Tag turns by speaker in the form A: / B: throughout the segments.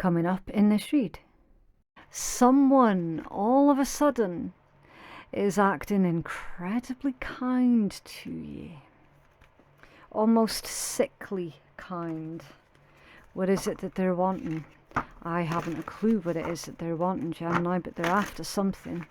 A: coming up in this read. Someone all of a sudden is acting incredibly kind to you. Almost sickly kind. What is it that they're wanting? I haven't a clue what it is that they're wanting, Gemini, but they're after something.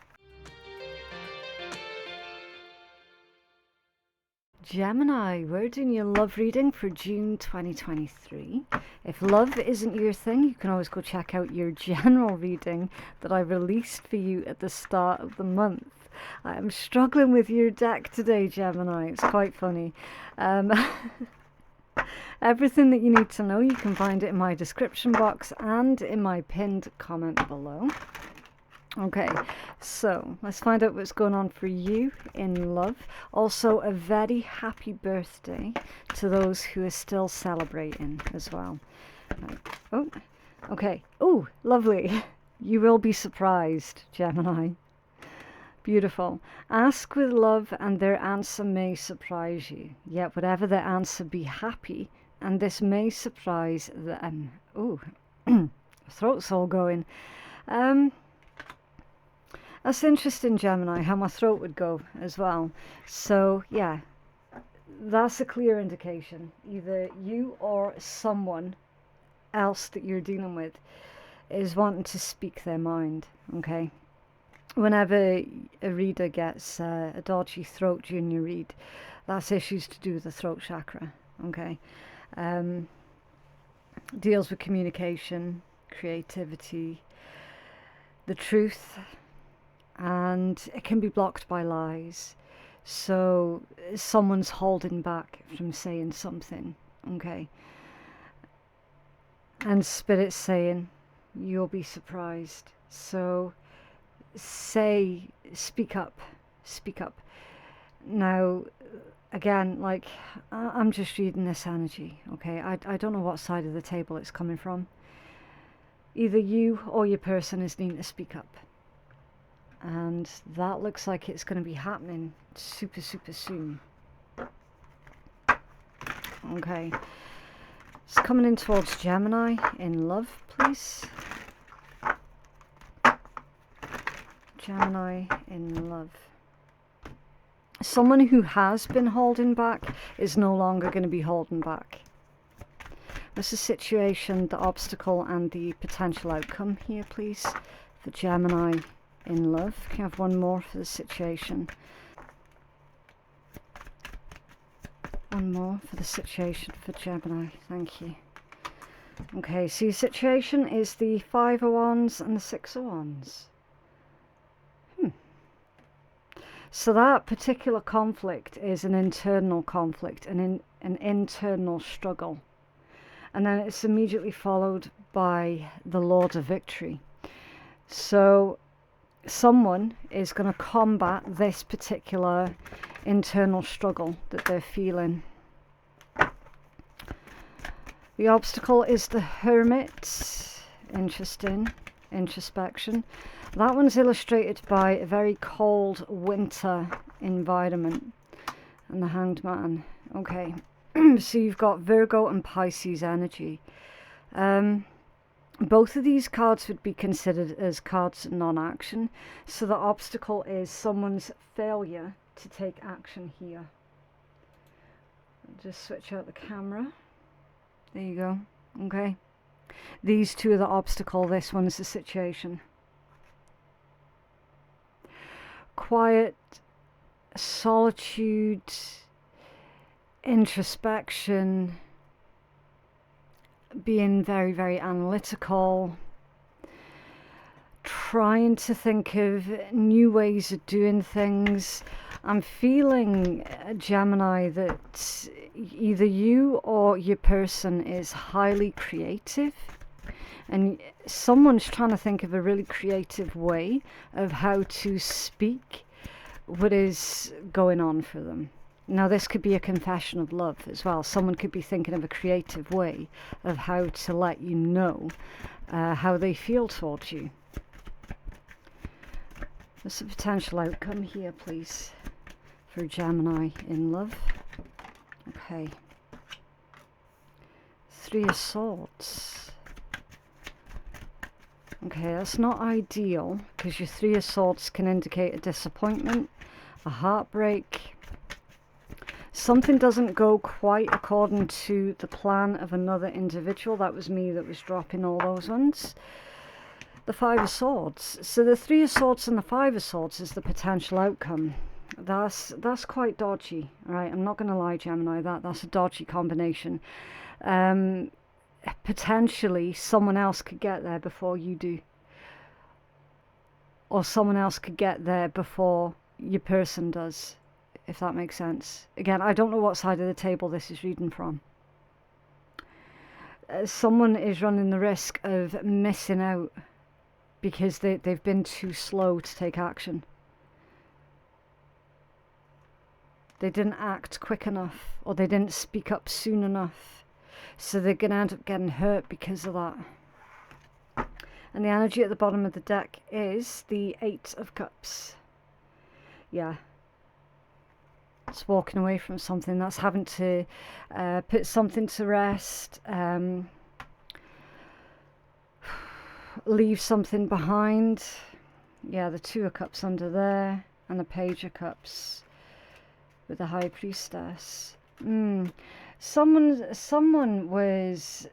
A: Gemini, we're doing your love reading for June 2023. If love isn't your thing, you can always go check out your general reading that I released for you at the start of the month. I am struggling with your deck today, Gemini. It's quite funny. Everything that you need to know, you can find it in my description box and in my pinned comment below. Okay, so let's find out what's going on for you in love. Also, a very happy birthday to those who are still celebrating as well. Oh, okay. Oh, lovely. You will be surprised, Gemini. Beautiful. Ask with love and their answer may surprise you. Yet whatever their answer, be happy, and this may surprise them. Oh, throat's all going. That's interesting, Gemini, how my throat would go as well. So, yeah, that's a clear indication. Either you or someone else that you're dealing with is wanting to speak their mind, okay? Whenever a reader gets a dodgy throat during your read, that's issues to do with the throat chakra, okay? Deals with communication, creativity, the truth, and it can be blocked by lies. So someone's holding back from saying something, okay? And Spirit's saying, you'll be surprised. So speak up, speak up. Now, again, like, I'm just reading this energy, okay? I don't know what side of the table it's coming from. Either you or your person is needing to speak up. And that looks like it's going to be happening super soon. Okay. It's coming in towards Gemini in love, please. Gemini in love. Someone who has been holding back is no longer going to be holding back. What's the situation, the obstacle, and the potential outcome here, please, for Gemini in love? Can I have one more for the situation? One more for the situation for Gemini. Thank you. Okay, so your situation is the Five of Wands and the Six of Wands. So that particular conflict is an internal conflict, an internal struggle. And then it's immediately followed by the Lord of Victory. So someone is going to combat this particular internal struggle that they're feeling. The obstacle is the Hermit. Interesting. Introspection. That one's illustrated by a very cold winter environment. And the Hanged Man. Okay. So you've got Virgo and Pisces energy. Both of these cards would be considered as cards of non-action. So the obstacle is someone's failure to take action here. I'll just switch out the camera. There you go. Okay. These two are the obstacle. This one's the situation. Quiet, solitude, introspection, being very analytical, trying to think of new ways of doing things. I'm feeling, Gemini, that either you or your person is highly creative, and someone's trying to think of a really creative way of how to speak what is going on for them. Now, this could be a confession of love as well. Someone could be thinking of a creative way of how to let you know how they feel towards you. What's the potential outcome here, please, for Gemini in love? Okay. Three of Swords. Okay, that's not ideal, because your Three of Swords can indicate a disappointment, a heartbreak. Something doesn't go quite according to the plan of another individual. That was me that was dropping all those ones. The Five of Swords. So the Three of Swords and the Five of Swords is the potential outcome. That's quite dodgy, right? I'm not going to lie, Gemini. That's a dodgy combination. Potentially someone else could get there before you do, or someone else could get there before your person does, if that makes sense. Again, I don't know what side of the table this is reading from. Someone is running the risk of missing out because they've been too slow to take action. They didn't act quick enough, or they didn't speak up soon enough. So they're going to end up getting hurt because of that. And the energy at the bottom of the deck is the Eight of Cups. Yeah. It's walking away from something. That's having to put something to rest. Leave something behind. Yeah, the Two of Cups under there. And the Page of Cups with the High Priestess. Someone was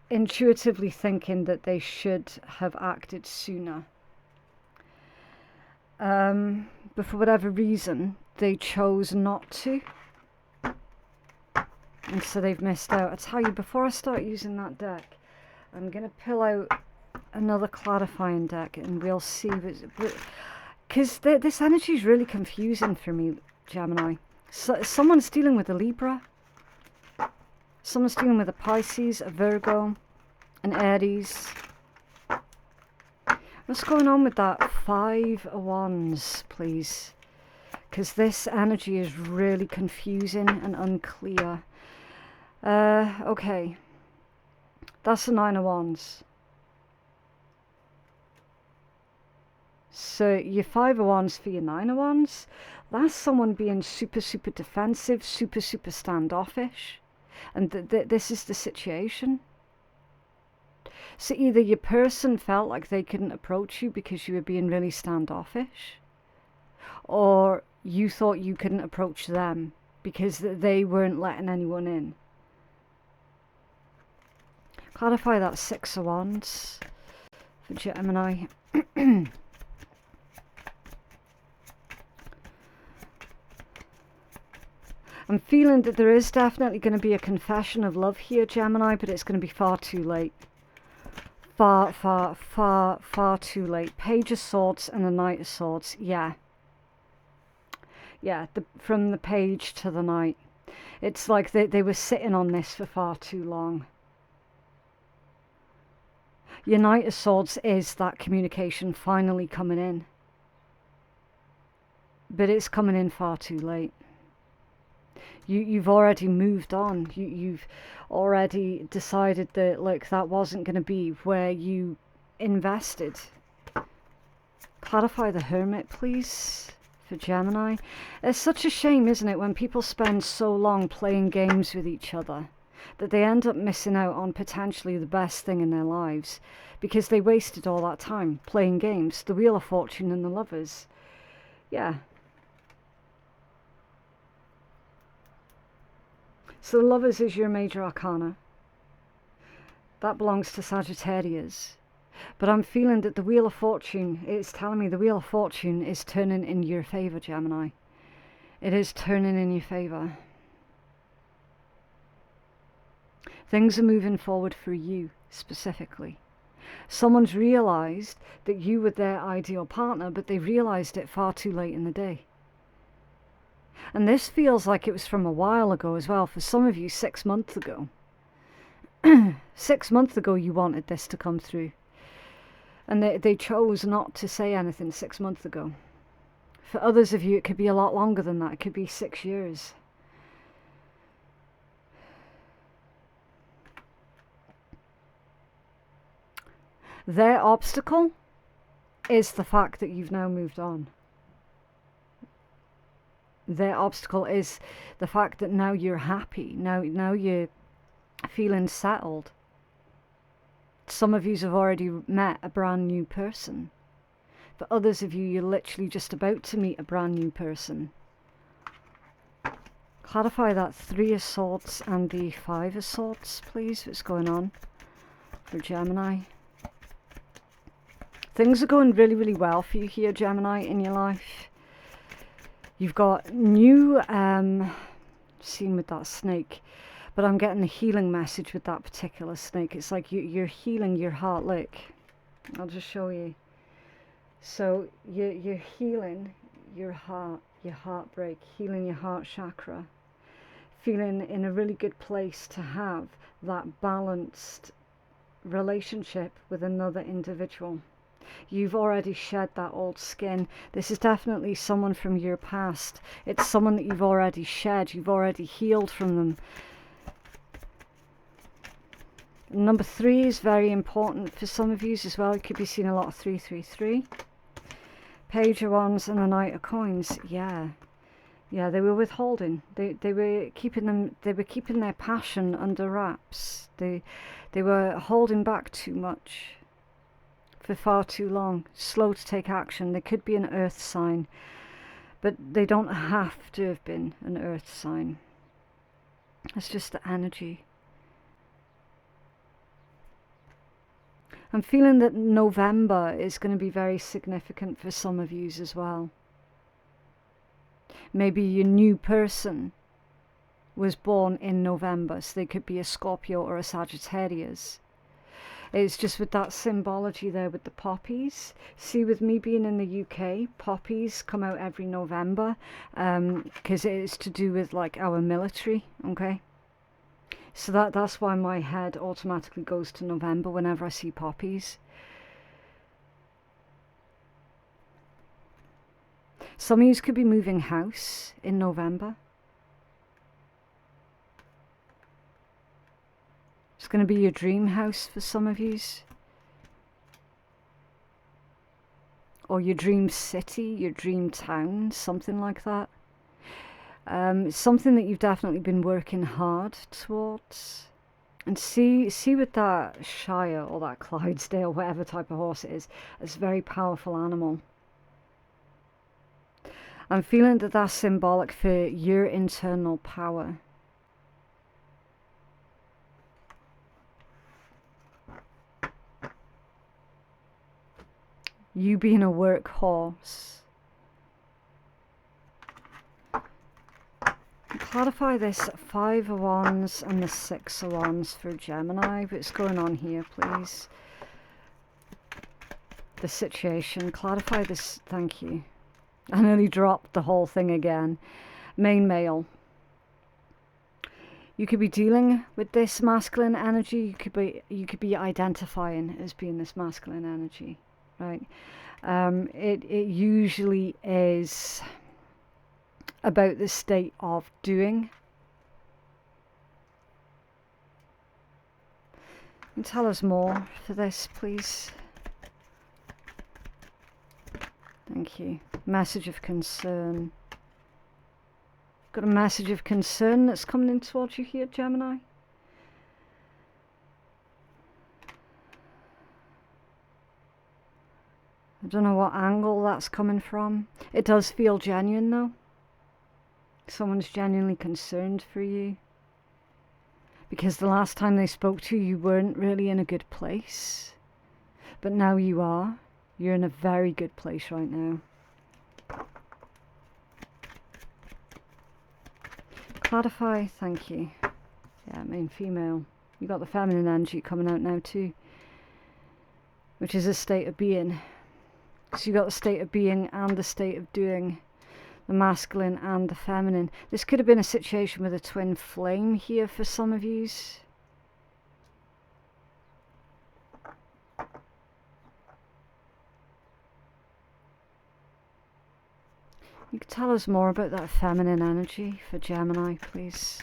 A: intuitively thinking that they should have acted sooner. But for whatever reason, they chose not to. And so they've missed out. I tell you, before I start using that deck, I'm going to pull out another clarifying deck and we'll see. Because this energy is really confusing for me, Gemini. So, someone's dealing with a Libra. Someone's dealing with a Pisces, a Virgo, an Aries. What's going on with that Five of Wands, please? Because this energy is really confusing and unclear. Okay. That's the Nine of Wands. So your Five of Wands for your Nine of Wands, that's someone being super, super defensive, super, super standoffish. And this is the situation. So either your person felt like they couldn't approach you because you were being really standoffish, or you thought you couldn't approach them because they weren't letting anyone in. Clarify that Six of Wands for Gemini. I'm feeling that there is definitely going to be a confession of love here, Gemini, but it's going to be far too late. Far, far, far, far too late. Page of Swords and the Knight of Swords. Yeah. Yeah, from the page to the Knight. It's like they were sitting on this for far too long. Your Knight of Swords is that communication finally coming in. But it's coming in far too late. You've already moved on. You've already decided that, look, that wasn't going to be where you invested. Clarify the Hermit, please, for Gemini. It's such a shame, isn't it, when people spend so long playing games with each other that they end up missing out on potentially the best thing in their lives because they wasted all that time playing games. The Wheel of Fortune and the Lovers. Yeah. So the Lovers is your major arcana. That belongs to Sagittarius. But I'm feeling that the Wheel of Fortune, it's telling me the Wheel of Fortune is turning in your favour, Gemini. It is turning in your favour. Things are moving forward for you, specifically. Someone's realised that you were their ideal partner, but they realised it far too late in the day. And this feels like it was from a while ago as well. For some of you, 6 months ago. 6 months ago you wanted this to come through. And they chose not to say anything 6 months ago. For others of you, it could be a lot longer than that. It could be 6 years. Their obstacle is the fact that you've now moved on. Their obstacle is the fact that now you're happy. Now you're feeling settled. Some of you have already met a brand new person. For others of you, you're literally just about to meet a brand new person. Clarify that 3 of Swords and the 5 of Swords, please. What's going on for Gemini? Things are going really, really well for you here, Gemini, in your life. You've got new scene with that snake, but I'm getting a healing message with that particular snake. It's like you're healing your heart. Look, I'll just show you. So you're healing your heart, your heartbreak, healing your heart chakra, feeling in a really good place to have that balanced relationship with another individual. You've already shed that old skin. This is definitely someone from your past. It's someone that you've already shed. You've already healed from them. Number 3 is very important for some of you as well. You could be seeing a lot of 333. Page of Wands and the Knight of Coins. Yeah, they were withholding. They were keeping them. They were keeping their passion under wraps. They were holding back too much for far too long. Slow to take action. They could be an earth sign, but they don't have to have been an earth sign. It's just the energy. I'm feeling that November is going to be very significant for some of you as well. Maybe your new person was born in November, so they could be a Scorpio or a Sagittarius. It's just with that symbology there with the poppies. See, with me being in the UK, poppies come out every November, because it is to do with like our military, okay? So that's why my head automatically goes to November whenever I see poppies. Some of you could be moving house in November. It's going to be your dream house for some of you. Or your dream city, your dream town, something like that. Something that you've definitely been working hard towards. And see with that Shire or that Clydesdale, whatever type of horse it is, it's a very powerful animal. I'm feeling that that's symbolic for your internal power. You being a workhorse. Clarify this 5 of Wands and the 6 of Wands for Gemini. What's going on here, please? The situation. Clarify this. Thank you. I nearly dropped the whole thing again. Main male. You could be dealing with this masculine energy. You could be identifying as being this masculine energy, right? It usually is about the state of doing. And tell us more for this, please. Thank you. Message of concern. Got a message of concern that's coming in towards you here, Gemini. I don't know what angle that's coming from. It does feel genuine though. Someone's genuinely concerned for you. Because the last time they spoke to you, you weren't really in a good place. But now you are. You're in a very good place right now. Clarify, thank you. Yeah, main female. You got the feminine energy coming out now too. Which is a state of being. So you got the state of being and the state of doing. The masculine and the feminine. This could have been a situation with a twin flame here for some of yous. You could tell us more about that feminine energy for Gemini, please.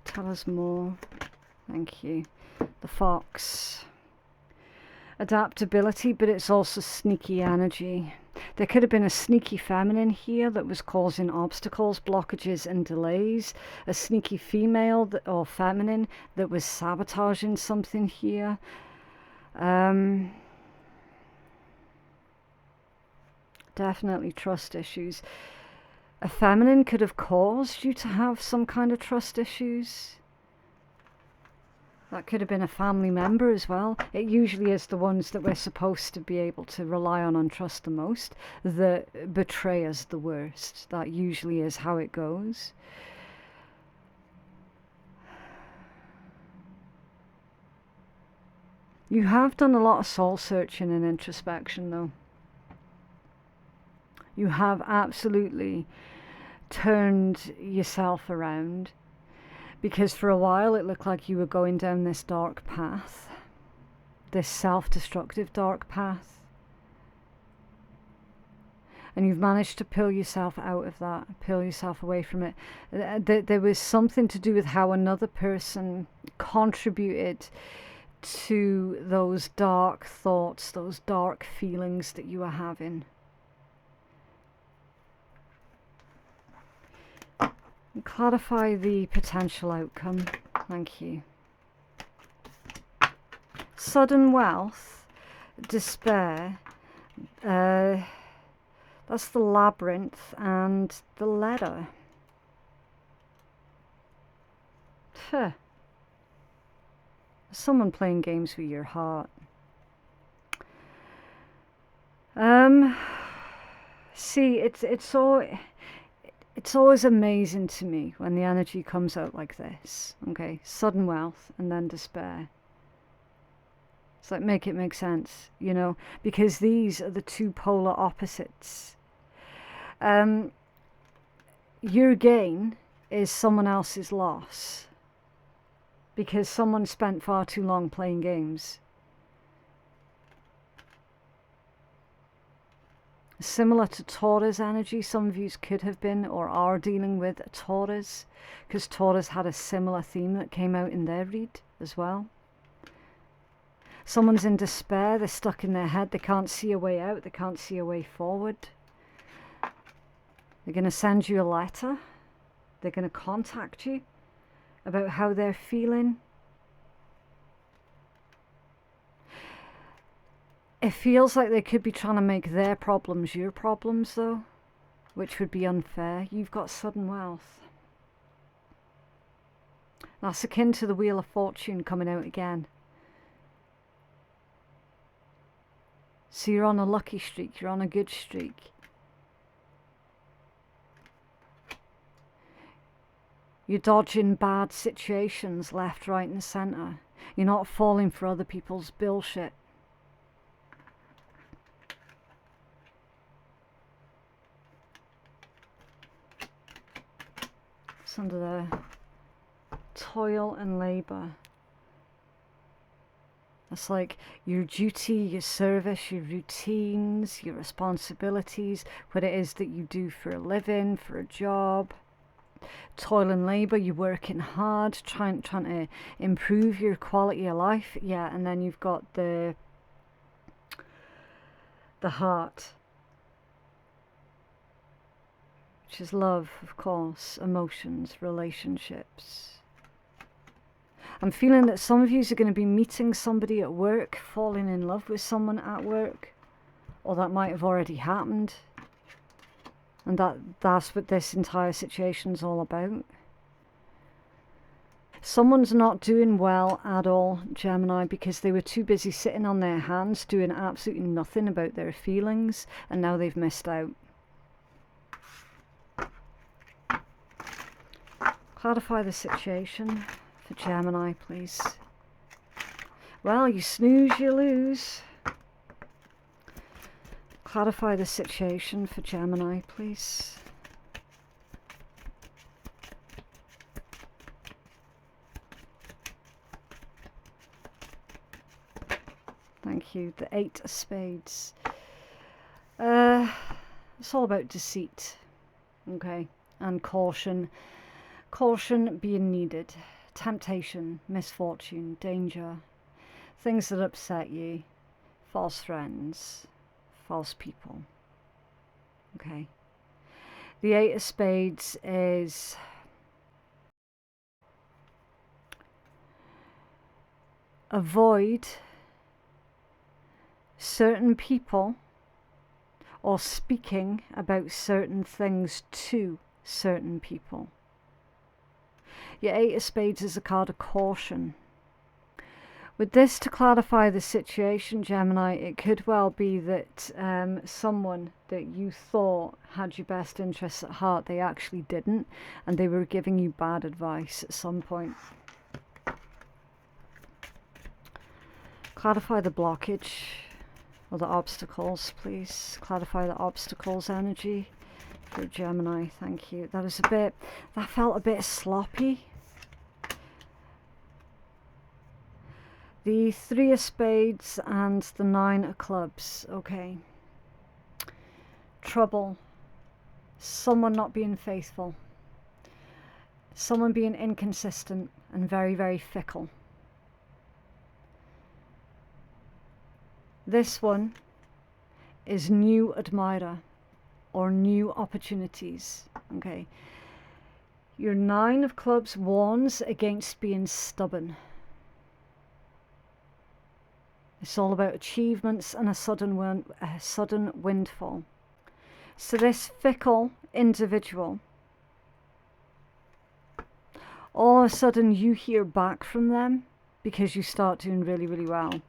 A: Tell us more. Thank you. The fox. Adaptability, but it's also sneaky energy. There could have been a sneaky feminine here that was causing obstacles, blockages and delays. A sneaky female or feminine that was sabotaging something here. Definitely trust issues. A feminine could have caused you to have some kind of trust issues. That could have been a family member as well. It usually is the ones that we're supposed to be able to rely on and trust the most that betray us the worst. That usually is how it goes. You have done a lot of soul searching and introspection though. You have absolutely turned yourself around, because for a while it looked like you were going down this dark path, this self-destructive dark path, and you've managed to pull yourself out of that, pull yourself away from it. There was something to do with how another person contributed to those dark thoughts, those dark feelings that you were having. Clarify the potential outcome. Thank you. Sudden wealth, despair, that's the labyrinth and the letter. Someone playing games with your heart. See, it's always amazing to me when the energy comes out like this. Okay, sudden wealth and then despair. It's like, make it make sense, you know, because these are the two polar opposites. Your gain is someone else's loss, because someone spent far too long playing games. Similar to Taurus energy, some of you could have been or are dealing with a Taurus, because Taurus had a similar theme that came out in their read as well. Someone's in despair, they're stuck in their head, they can't see a way out, they can't see a way forward. They're going to send you a letter, they're going to contact you about how they're feeling. It feels like they could be trying to make their problems your problems though, which would be unfair. You've got sudden wealth. That's akin to the Wheel of Fortune coming out again. So you're on a lucky streak, you're on a good streak. You're dodging bad situations left, right and centre. You're not falling for other people's bullshit. It's under the toil and labour. It's like your duty, your service, your routines, your responsibilities, what it is that you do for a living, for a job. Toil and labour, you're working hard, trying to improve your quality of life. Yeah, and then you've got the heart, which is love, of course, emotions, relationships. I'm feeling that some of you are going to be meeting somebody at work, falling in love with someone at work, or that might have already happened. And that's what this entire situation's all about. Someone's not doing well at all, Gemini, because they were too busy sitting on their hands doing absolutely nothing about their feelings, and now they've missed out. Clarify the situation for Gemini, please. Well, you snooze, you lose. Clarify the situation for Gemini, please. Thank you. The 8 of Spades. It's all about deceit, okay, and caution. Caution being needed. Temptation, misfortune, danger, things that upset you, false friends, false people. Okay. The Eight of Spades is avoid certain people or speaking about certain things to certain people. Your Eight of Spades is a card of caution. With this, to clarify the situation, Gemini, it could well be that someone that you thought had your best interests at heart, they actually didn't, and they were giving you bad advice at some point. Clarify the blockage or the obstacles, please. Clarify the obstacles energy for Gemini. Thank you. That felt a bit sloppy. The Three of Spades and the Nine of Clubs. Okay. Trouble. Someone not being faithful. Someone being inconsistent and very, very fickle. This one is new admirer or new opportunities. Okay. Your Nine of Clubs warns against being stubborn. It's all about achievements and a sudden windfall. So this fickle individual, all of a sudden you hear back from them because you start doing really, really well.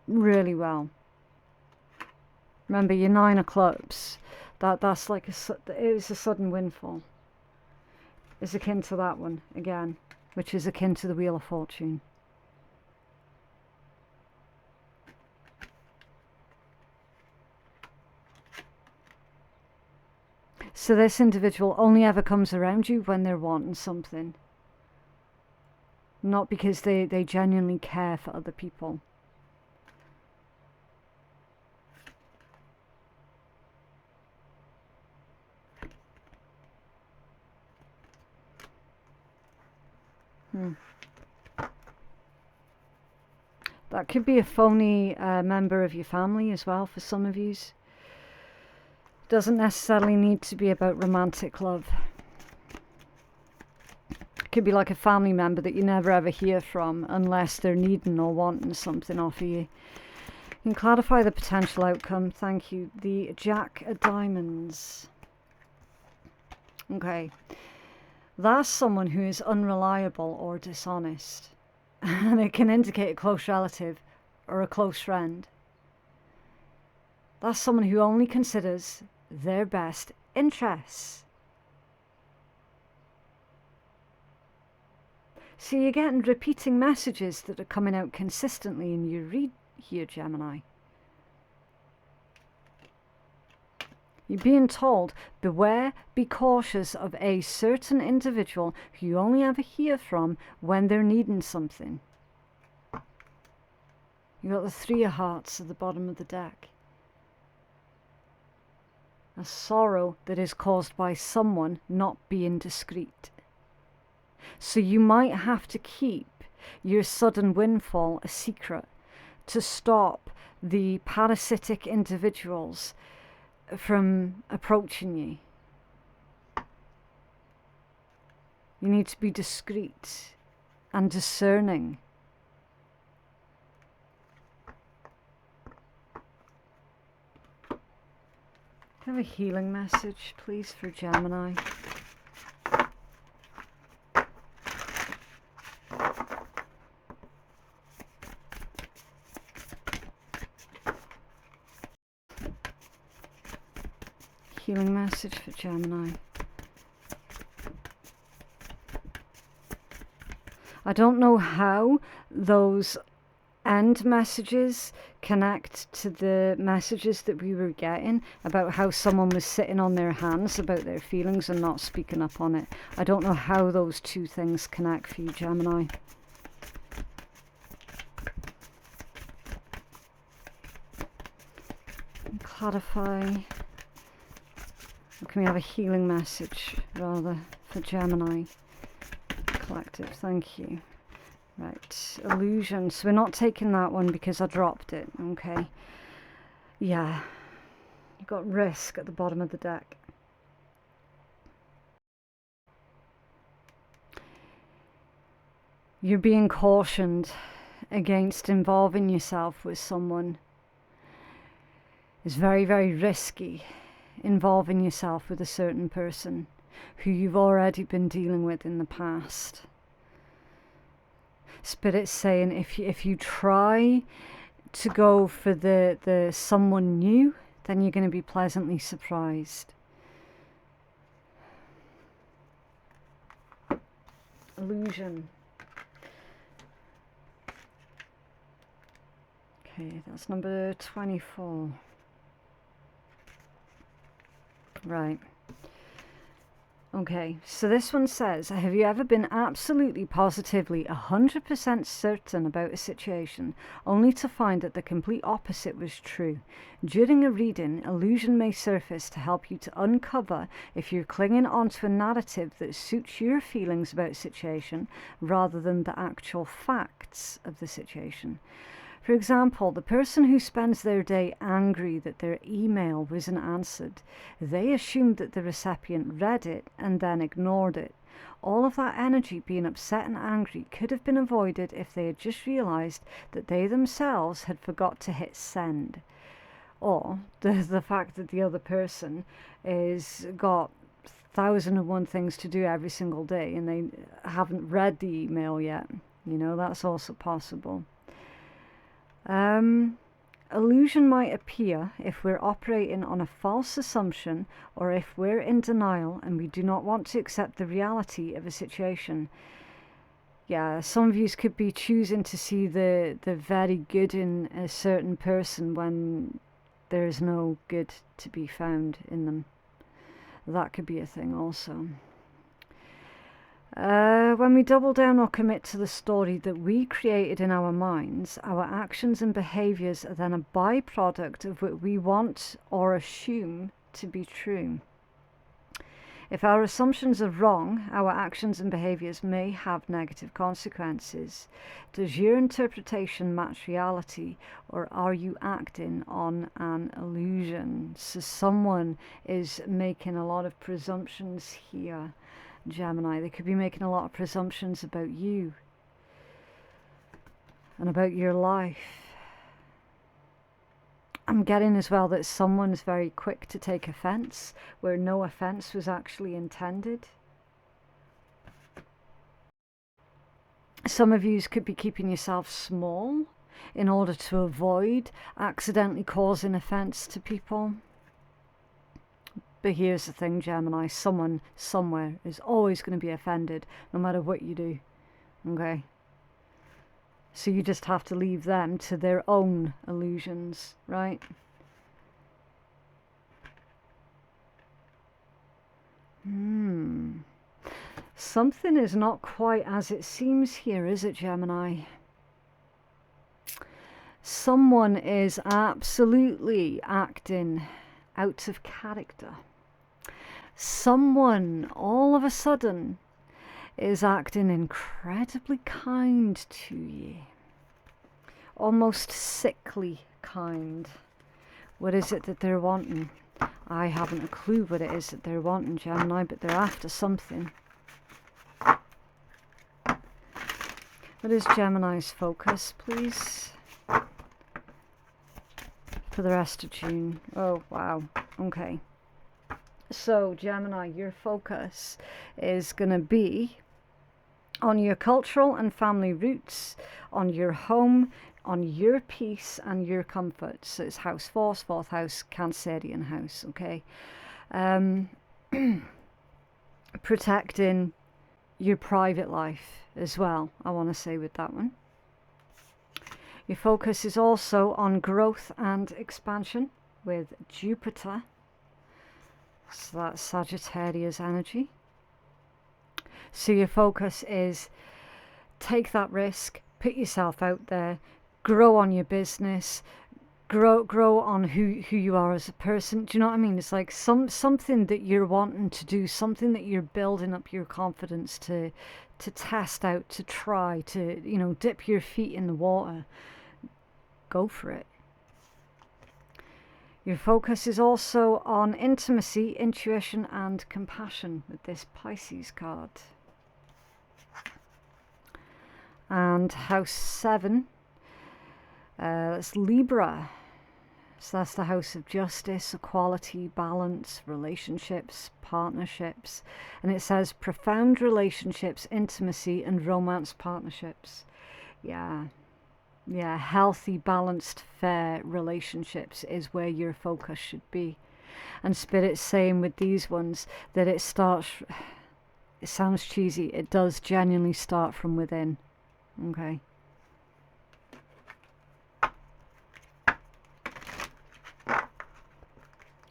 A: Really well. Remember, your Nine of Clubs, that's like it is a sudden windfall. It's akin to that one again, which is akin to the Wheel of Fortune. So this individual only ever comes around you when they're wanting something. Not because they genuinely care for other people. That could be a phony member of your family as well for some of yous. Doesn't necessarily need to be about romantic love. It could be like a family member that you never ever hear from unless they're needing or wanting something off of you. You can clarify the potential outcome. Thank you. The Jack of Diamonds. Okay. That's someone who is unreliable or dishonest. And it can indicate a close relative or a close friend. That's someone who only considers their best interests. So you're getting repeating messages that are coming out consistently in your read here, Gemini. You're being told, beware, be cautious of a certain individual who you only ever hear from when they're needing something. You got the Three of Hearts at the bottom of the deck. A sorrow that is caused by someone not being discreet. So you might have to keep your sudden windfall a secret to stop the parasitic individuals from approaching you. You need to be discreet and discerning. Have a healing message, please, for Gemini. Healing message for Gemini. I don't know how those end messages connect to the messages that we were getting about how someone was sitting on their hands about their feelings and not speaking up on it. I don't know how those two things connect for you, Gemini. Clarify. Can we have a healing message rather for Gemini Collective? Thank you. Right, illusion. So we're not taking that one because I dropped it. Okay. Yeah. You've got risk at the bottom of the deck. You're being cautioned against involving yourself with someone. It's very, very risky involving yourself with a certain person who you've already been dealing with in the past. Spirit's saying if you try to go for the someone new, then you're going to be pleasantly surprised. Illusion. Okay, that's number 24. Right. Okay, so this one says, have you ever been absolutely positively 100% certain about a situation, only to find that the complete opposite was true? During a reading, illusion may surface to help you to uncover if you're clinging onto a narrative that suits your feelings about a situation rather than the actual facts of the situation. For example, the person who spends their day angry that their email wasn't answered, they assumed that the recipient read it and then ignored it. All of that energy being upset and angry could have been avoided if they had just realized that they themselves had forgot to hit send. Or the fact that the other person is got 1,001 things to do every single day and they haven't read the email yet. You know, that's also possible. Illusion might appear if we're operating on a false assumption or if we're in denial and we do not want to accept the reality of a situation. Yeah, some of you could be choosing to see the very good in a certain person when there's no good to be found in them. That could be a thing also. When we double down or commit to the story that we created in our minds, our actions and behaviors are then a byproduct of what we want or assume to be true. If our assumptions are wrong, our actions and behaviors may have negative consequences. Does your interpretation match reality, or are you acting on an illusion? So someone is making a lot of presumptions here. Gemini, they could be making a lot of presumptions about you and about your life. I'm getting as well that someone's very quick to take offense where no offense was actually intended. Some of you could be keeping yourself small in order to avoid accidentally causing offense to people. But here's the thing, Gemini, someone somewhere is always going to be offended no matter what you do. Okay? So you just have to leave them to their own illusions, right? Something is not quite as it seems here, is it, Gemini? Someone is absolutely acting out of character. Someone, all of a sudden, is acting incredibly kind to you. Almost sickly kind. What is it that they're wanting? I haven't a clue what it is that they're wanting, Gemini, but they're after something. What is Gemini's focus, please? For the rest of June. Oh, wow. Okay. So, Gemini, your focus is going to be on your cultural and family roots, on your home, on your peace and your comfort. So it's house 4, 4th house, Cancerian house, okay? Protecting your private life as well, I want to say with that one. Your focus is also on growth and expansion with Jupiter. So that's Sagittarius energy. So your focus is take that risk, put yourself out there, grow on your business, grow on who you are as a person. Do you know what I mean? It's like something that you're wanting to do, something that you're building up your confidence to test out, to try, to, you know, dip your feet in the water. Go for it. Your focus is also on intimacy, intuition, and compassion with this Pisces card. And house 7, that's Libra. So that's the house of justice, equality, balance, relationships, partnerships. And it says profound relationships, intimacy, and romance partnerships. Yeah, healthy, balanced, fair relationships is where your focus should be. And Spirit's saying with these ones that it starts, it sounds cheesy, it does genuinely start from within. Okay.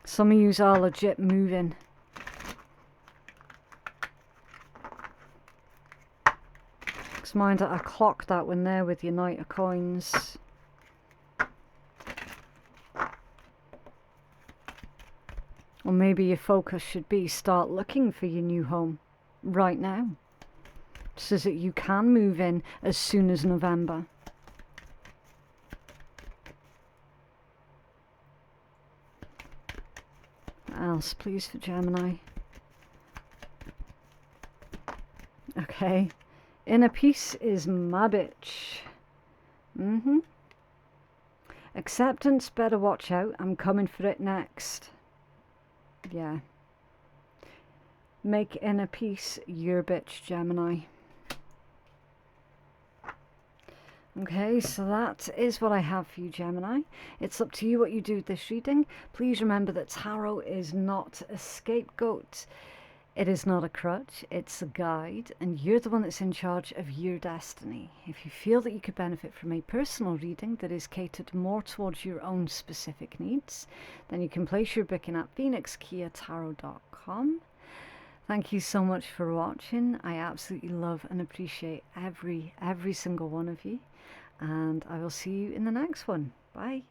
A: Some of yous are legit moving. Because mind that I clocked that one there with your Knight of Coins. Or maybe your focus should be start looking for your new home right now, so that you can move in as soon as November. What else, please, for Gemini? Okay. Inner peace is my bitch. Acceptance, better watch out. I'm coming for it next. Yeah. Make inner peace your bitch, Gemini. Okay, so that is what I have for you, Gemini. It's up to you what you do with this reading. Please remember that tarot is not a scapegoat. It is not a crutch. It's a guide, and you're the one that's in charge of your destiny. If you feel that you could benefit from a personal reading that is catered more towards your own specific needs, then you can place your booking at phoenixkeiatarot.com. Thank you so much for watching. I absolutely love and appreciate every single one of you. And I will see you in the next one. Bye.